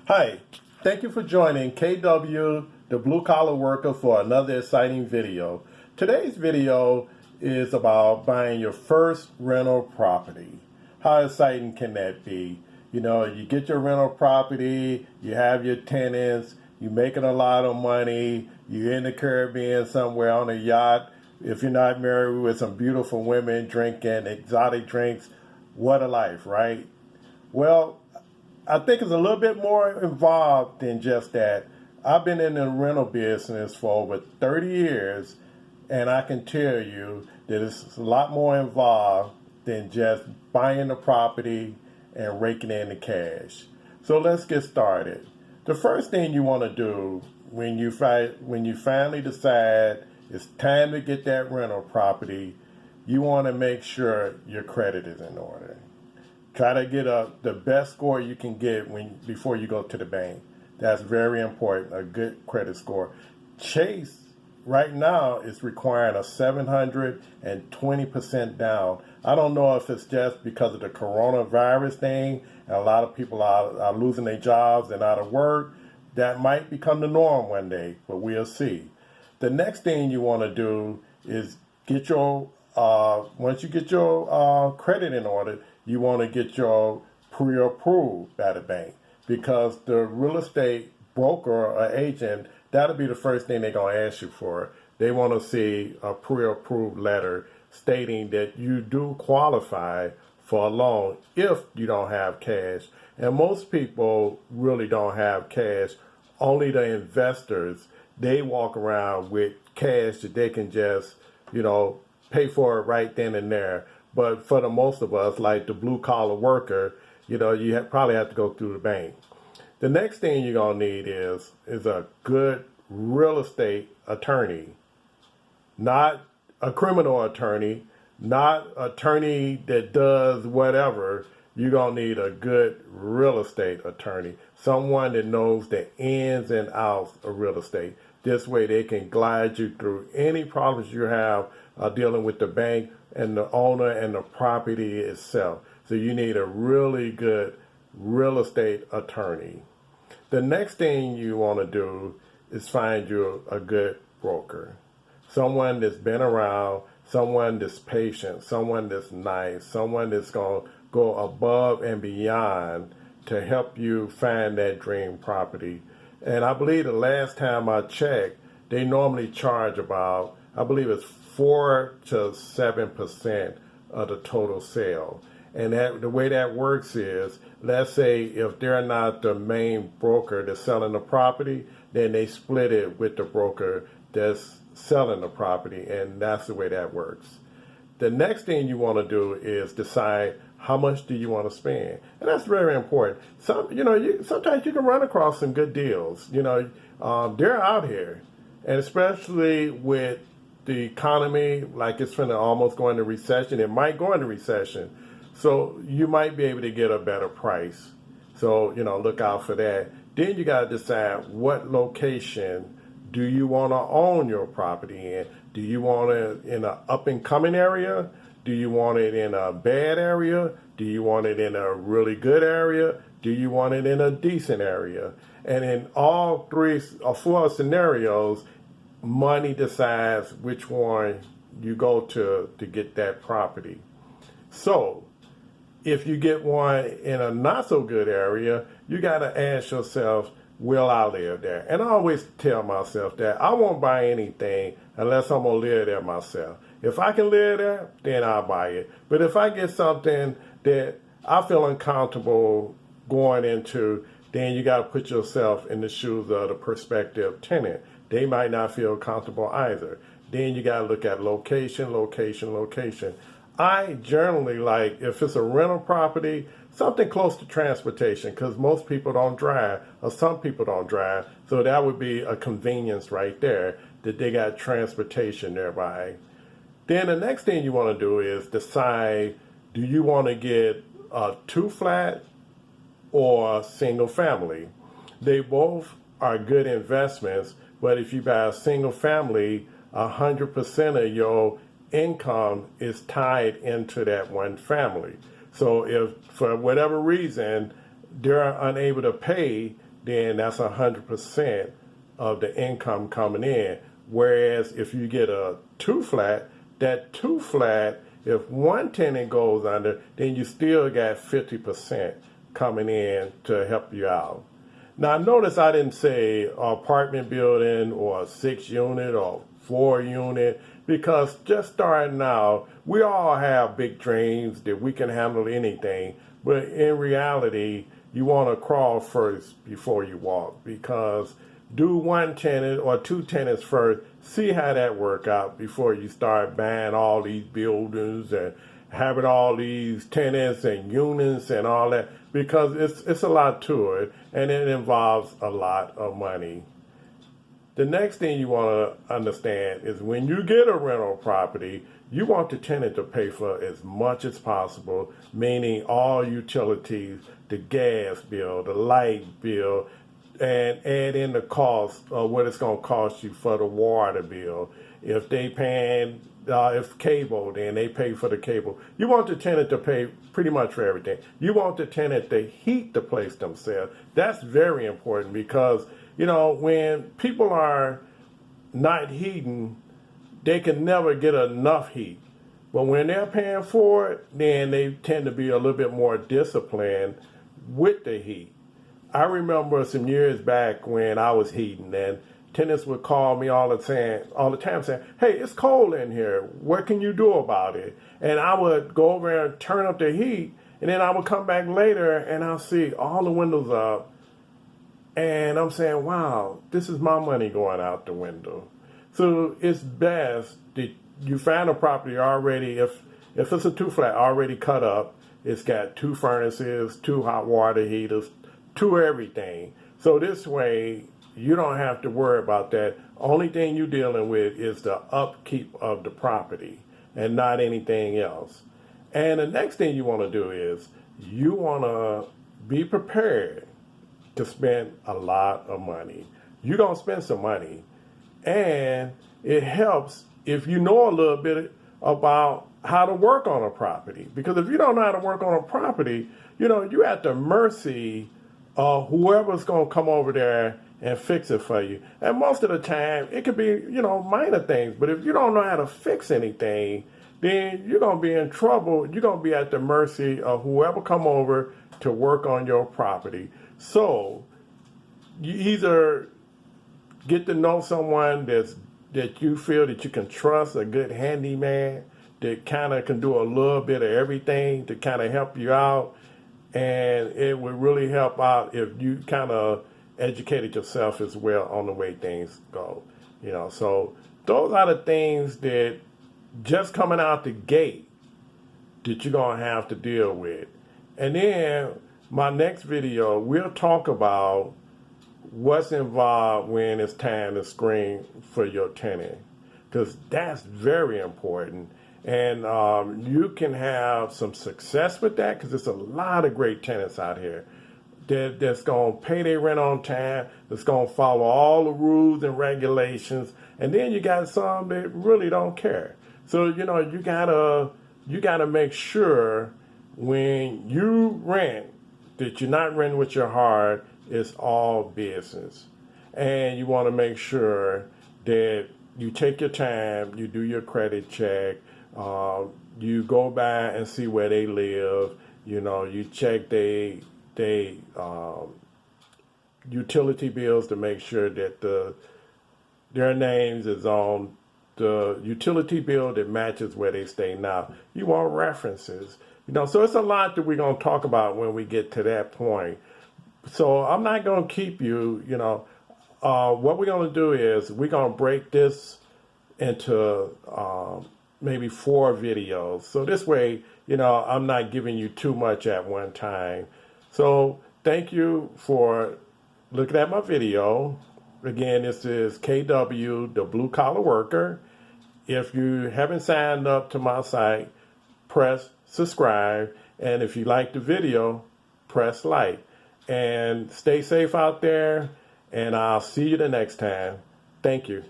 Hi, thank you for joining KW, the Blue Collar Worker, for another exciting video. Today's video is about buying your first rental property. How exciting can that be? You know, you get your rental property, you have your tenants, you're making a lot of money, you're in the Caribbean somewhere on a yacht. If you're not married, with some beautiful women drinking exotic drinks, what a life, right? Well, I think it's a little bit more involved than just that. I've been in the rental business for over 30 years, and I can tell you that it's a lot more involved than just buying the property and raking in the cash. So let's get started. The first thing you want to do when you finally decide it's time to get that rental property, you want to make sure your credit is in order. Try to get the best score you can get before you go to the bank. That's very important, a good credit score. Chase, right now, is requiring a 720% down. I don't know if it's just because of the coronavirus thing, and a lot of people are losing their jobs and out of work. That might become the norm one day, but we'll see. The next thing you want to do is get your, once you get your credit in order, you want to get your pre-approved by the bank, because the real estate broker or agent, that'll be the first thing they're going to ask you for. They want to see a pre-approved letter stating that you do qualify for a loan if you don't have cash. And most people really don't have cash. Only the investors, they walk around with cash that they can just, pay for it right then and there. But for the most of us, like the blue collar worker, you probably have to go through the bank. The next thing you're going to need is a good real estate attorney. Not a criminal attorney, not attorney that does whatever. You're going to need a good real estate attorney. Someone that knows the ins and outs of real estate. This way they can glide you through any problems you have dealing with the bank and the owner and the property itself. So you need a really good real estate attorney. The next thing you want to do is find you a good broker. Someone that's been around, someone that's patient, someone that's nice, someone that's going to go above and beyond to help you find that dream property. And I believe the last time I checked, they normally charge about, I believe it's 4 to 7% of the total sale. And the way that works is, let's say if they're not the main broker that's selling the property, then they split it with the broker that's selling the property, and that's the way that works. The next thing you want to do is decide how much do you want to spend, and that's very important. Sometimes you can run across some good deals. They're out here, and especially with the economy, like it's finna almost go into recession. It might go into recession, so you might be able to get a better price. So look out for that. Then you got to decide what location do you want to own your property in. Do you want it in an up and coming area? Do you want it in a bad area? Do you want it in a really good area? Do you want it in a decent area? And in all 3 or 4 scenarios, money decides which one you go to get that property. So if you get one in a not so good area, you got to ask yourself, will I live there? And I always tell myself that I won't buy anything unless I'm going to live there myself. If I can live there, then I'll buy it. But if I get something that I feel uncomfortable going into, then you got to put yourself in the shoes of the prospective tenant. They might not feel comfortable either. Then you got to look at location, location, location. I generally like, if it's a rental property, something close to transportation, because most people don't drive, or some people don't drive. So that would be a convenience right there, that they got transportation nearby. Then the next thing you want to do is decide, do you want to get a 2-flat or a single family? They both are good investments, but if you buy a single family, 100% of your income is tied into that one family. So if for whatever reason they're unable to pay, then that's 100% of the income coming in. Whereas if you get a two flat, that two flat, if one tenant goes under, then you still got 50% coming in to help you out. Now, notice I didn't say apartment building or a 6-unit or 4-unit, because just starting out, we all have big dreams that we can handle anything. But in reality, you want to crawl first before you walk, because do one tenant or two tenants first, see how that work out before you start buying all these buildings and having all these tenants and units and all that, because it's a lot to it, and it involves a lot of money. The next thing you want to understand is when you get a rental property, you want the tenant to pay for as much as possible, meaning all utilities, the gas bill, the light bill, and add in the cost of what it's going to cost you for the water bill. If they paying, if cable, then they pay for the cable. You want the tenant to pay pretty much for everything. You want the tenant to heat the place themselves. That's very important, because when people are not heating, they can never get enough heat. But when they're paying for it, then they tend to be a little bit more disciplined with the heat. I remember some years back when I was heating, and tenants would call me all the time saying, "Hey, it's cold in here. What can you do about it?" And I would go over and turn up the heat, and then I would come back later and I'll see all the windows up. And I'm saying, wow, this is my money going out the window. So it's best that you find a property already, if it's a two flat, already cut up, it's got 2 furnaces, 2 hot water heaters, 2 everything. So this way, you don't have to worry about that. Only thing you're dealing with is the upkeep of the property and not anything else. And the next thing you want to do is you want to be prepared to spend a lot of money. You're going to spend some money. And it helps if you know a little bit about how to work on a property. Because if you don't know how to work on a property, you're at the mercy of whoever's going to come over there and fix it for you. And most of the time, it could be, minor things. But if you don't know how to fix anything, then you're going to be in trouble. You're going to be at the mercy of whoever come over to work on your property. So you either get to know someone that you feel that you can trust, a good handyman that kind of can do a little bit of everything to kind of help you out. And it would really help out if you kind of educated yourself as well on the way things go. So those are the things that just coming out the gate that you're going to have to deal with. And then my next video, we'll talk about what's involved when it's time to screen for your tenant, because that's very important. And you can have some success with that, because there's a lot of great tenants out here that's going to pay their rent on time, that's going to follow all the rules and regulations. And then you got some that really don't care. So, you gotta make sure when you rent that you're not renting with your heart. It's all business. And you want to make sure that you take your time, you do your credit check, you go by and see where they live, you check they utility bills to make sure that their names is on the utility bill that matches where they stay now. You want references. So it's a lot that we're going to talk about when we get to that point. So I'm not going to keep you, what we're going to do is we're going to break this into maybe 4 videos. So this way, I'm not giving you too much at one time. So thank you for looking at my video. Again, this is KW, the Blue Collar Worker. If you haven't signed up to my site, press subscribe. And if you like the video, press like. And stay safe out there. And I'll see you the next time. Thank you.